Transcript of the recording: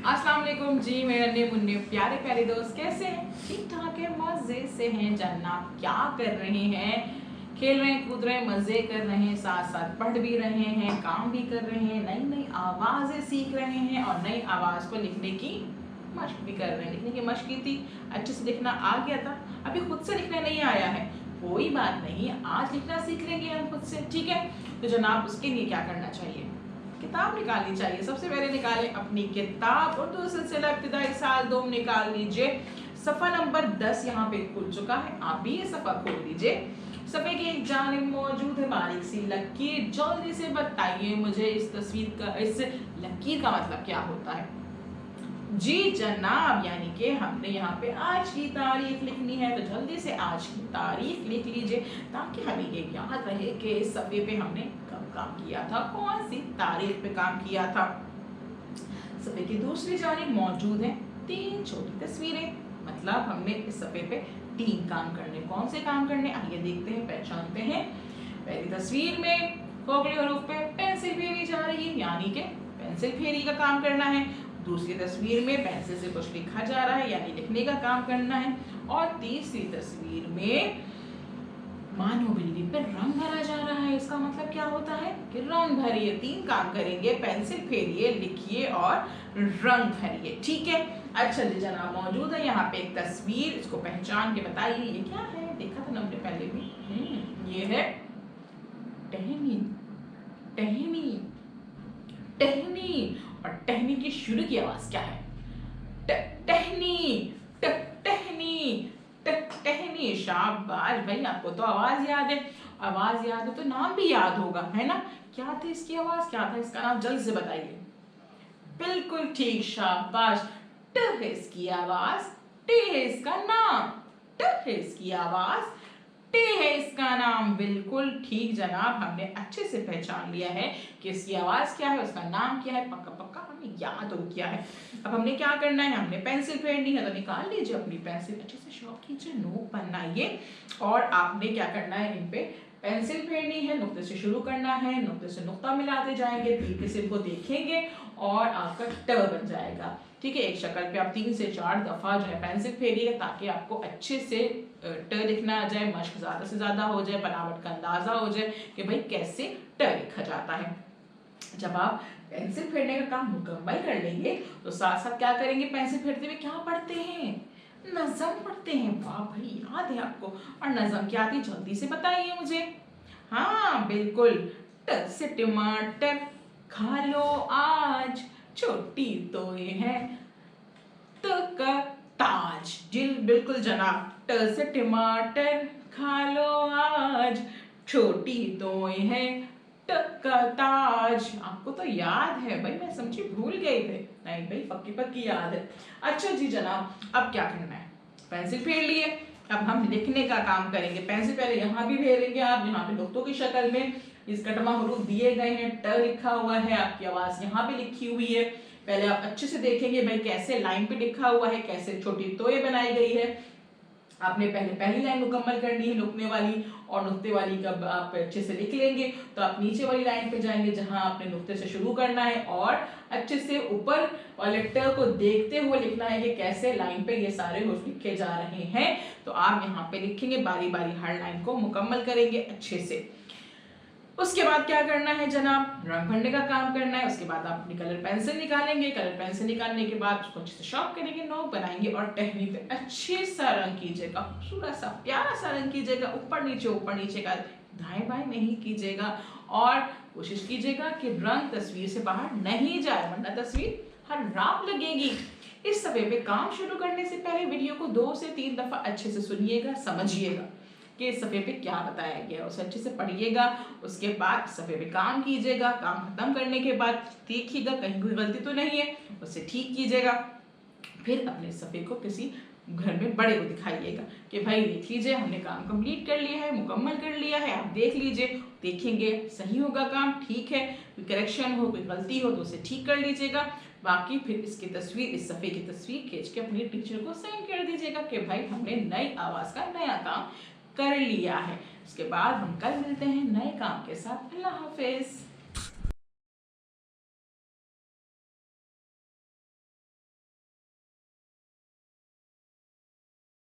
अस्सलाम वालेकुम जी, मेरे नन्हे मुन्ने प्यारे प्यारे दोस्त कैसे हैं? ठीक ठाक है, मजे से हैं जनाब। क्या कर रहे हैं? खेल रहे हैं, कूद रहे हैं, मजे कर रहे हैं, साथ साथ पढ़ भी रहे हैं, काम भी कर रहे हैं, नई नई आवाजें सीख रहे हैं और नई आवाज को लिखने की मश्क भी कर रहे हैं। लिखने की मश्क की थी, अच्छे से लिखना आ गया था, अभी खुद से लिखना नहीं आया है, कोई बात नहीं, आज लिखना सीख लेंगे हम खुद से, ठीक है? तो जनाब उसके लिए क्या करना चाहिए? किताब निकालनी चाहिए। सबसे पहले निकालें अपनी किताब, उर्दू सिलसिला इब्तिदाई साल 2 निकाल लीजिए। सफ़ा नंबर 10 यहाँ पे खुल चुका है, आप भी ये सफ़ा खोल लीजिए। सफ़े की एक जानिब मौजूद है बारीक सी लकीर। जल्दी से बताइए मुझे इस तस्वीर का, इस लकीर का मतलब क्या होता है? जी जनाब, यानी कि हमने यहाँ पे आज की तारीख लिखनी है, तो जल्दी से आज की तारीख लिख लीजिए ताकि हमें ये याद रहे कि इस सफ़े पे हमने कब काम किया था, कौन सी तारीख पे काम किया था। सफ़े की दूसरी जानिब मौजूद है 3 छोटी तस्वीरें, मतलब हमने इस सफ़े पे 3 काम करने। कौन से काम करने, आइए देखते हैं, पहचानते हैं। पहली तस्वीर में खोखले हरूफ पे पेंसिल फेरी जा रही है, यानी कि पेंसिल फेरी का काम करना है। दूसरी तस्वीर में पेंसिल से कुछ लिखा जा रहा है, यानी लिखने का काम करना है। और तीसरी तस्वीर में मानो बिल्ली पे रंग भरा जा रहा है। इसका मतलब क्या होता है कि रंग भरिए। 3 काम करेंगे, पेंसिल फेरिए, लिखिए और रंग भरिए, ठीक है? अच्छा जी जनाब, मौजूद है यहाँ पे एक तस्वीर, इसको पहचान के बताइए ये क्या है? देखा था ना हमने पहले भी। ये है टहनी। टहनी, टहनी। और टहनी की शुरू की आवाज क्या है? टहनी, टहनी, टहनी। शाबाश भाई, आपको तो आवाज याद है। आवाज याद है तो नाम भी याद होगा, है ना? क्या थी इसकी आवाज, क्या था इसका नाम, जल्द से बताइए। बिल्कुल ठीक, शाबाश। ट है इसकी आवाज, टे है इसका नाम। ट है इसकी आवाज, टे है इसका नाम। बिल्कुल ठीक जनाब, हमने अच्छे से पहचान लिया है कि इसकी आवाज क्या है, उसका नाम क्या है, पक्का पक्का हमें याद हो गया है। अब हमने क्या करना है, हमने पेंसिल फेरनी है, तो निकाल लीजिए अपनी पेंसिल, अच्छे से शौक कीजिए, नोक बनाइए और आपने क्या करना है, इन पे पेंसिल फेरनी है, नुक्ते से शुरू करना है, नुक्ते से नुक्ता मिलाते जाएंगे, तीर के सिर को देखेंगे और आपका ट बन जाएगा, ठीक है? एक शक्ल पे आप 3 से 4 दफा जो है पेंसिल फेरिएगा ताकि आपको अच्छे से ट लिखना आ जाए, मश्क ज्यादा से ज्यादा हो जाए, बनावट का अंदाजा हो जाए कि भाई कैसे ट लिखा जाता है। जब आप पेंसिल फेरने का काम मुकम्मल कर लेंगे तो साथ साथ क्या करेंगे, पेंसिल फेरते हुए क्या पढ़ते हैं? नज़म पढ़ते हैं। वाह भाई, याद है आपको। और नज़म क्या थी, जल्दी से बताइए मुझे। हाँ बिल्कुल, ट से टमाटर खा लो आज, छोटी तो ये है त का ताज। जी बिल्कुल जनाब, ट से टमाटर खा लो आज, छोटी तो ये है ट का ताज। आपको तो याद है भाई, मैं समझी भूल गए थे। नहीं भाई, पक्की पक्की याद है। अच्छा जी जनाब, अब क्या करना है, पेंसिल फेर लिए, अब हम लिखने का काम करेंगे। पेंसिल पहले यहाँ भी फेरेंगे आप, यहाँ पे नुक्तों की शक्ल में इस कटमा हरूफ दिए गए हैं, ट लिखा हुआ है, आपकी आवाज यहाँ पे लिखी हुई है। पहले आप अच्छे से देखेंगे भाई कैसे लाइन पे लिखा हुआ है, कैसे छोटी तोय बनाई गई है। आपने पहले पहली लाइन मुकम्मल करनी है नुक्ते वाली, और नुक्ते वाली जब आप अच्छे से लिख लेंगे तो आप नीचे वाली लाइन पे जाएंगे जहां आपने नुक्ते से शुरू करना है, और अच्छे से ऊपर वाले ट को देखते हुए लिखना है कि कैसे लाइन पे ये सारे हुर्फ लिखे जा रहे हैं। तो आप यहाँ पे लिखेंगे, बारी बारी हर लाइन को मुकम्मल करेंगे अच्छे से। उसके बाद क्या करना है जनाब, रंग भरने का काम करना है। उसके बाद आप अपनी कलर पेंसिल निकालेंगे, कलर पेंसिल निकालने के बाद उसको अच्छे से शॉर्प करेंगे, नोक बनाएंगे और टहनी पे अच्छे सा रंग कीजिएगा, खूबसूरत सा प्यारा सा रंग कीजिएगा। ऊपर नीचे का दाएं बाएं नहीं कीजिएगा, और कोशिश कीजिएगा कि रंग तस्वीर से बाहर नहीं जाए, वरना तस्वीर खराब लगेगी। इस सफ़े पे काम शुरू करने से पहले वीडियो को 2 से 3 दफा अच्छे से सुनिएगा, समझिएगा कि इस सफ़े पे क्या बताया गया, उसे अच्छे से पढ़िएगा। उसके बाद सफ़े पे काम कीजिएगा, काम खत्म करने के बाद देखिएगा कहीं कोई गलती तो नहीं है, उसे ठीक कीजिएगा। फिर अपने सफ़े को किसी घर में बड़े को दिखाइएगा कि भाई देख लीजिए, हमने काम कंप्लीट कर लिया है, मुकम्मल कर लिया है, आप देख लीजिए। देखेंगे सही होगा काम, ठीक है, कोई करेक्शन हो, कोई गलती हो तो उसे ठीक कर लीजिएगा। बाकी फिर इसकी तस्वीर, इस सफ़े की तस्वीर खींच के अपने टीचर को सेंड कर दीजिएगा कि भाई हमने नई आवाज़ का नया काम कर लिया है। उसके बाद हम कल मिलते हैं नए काम के साथ। अल्लाह हाफिज।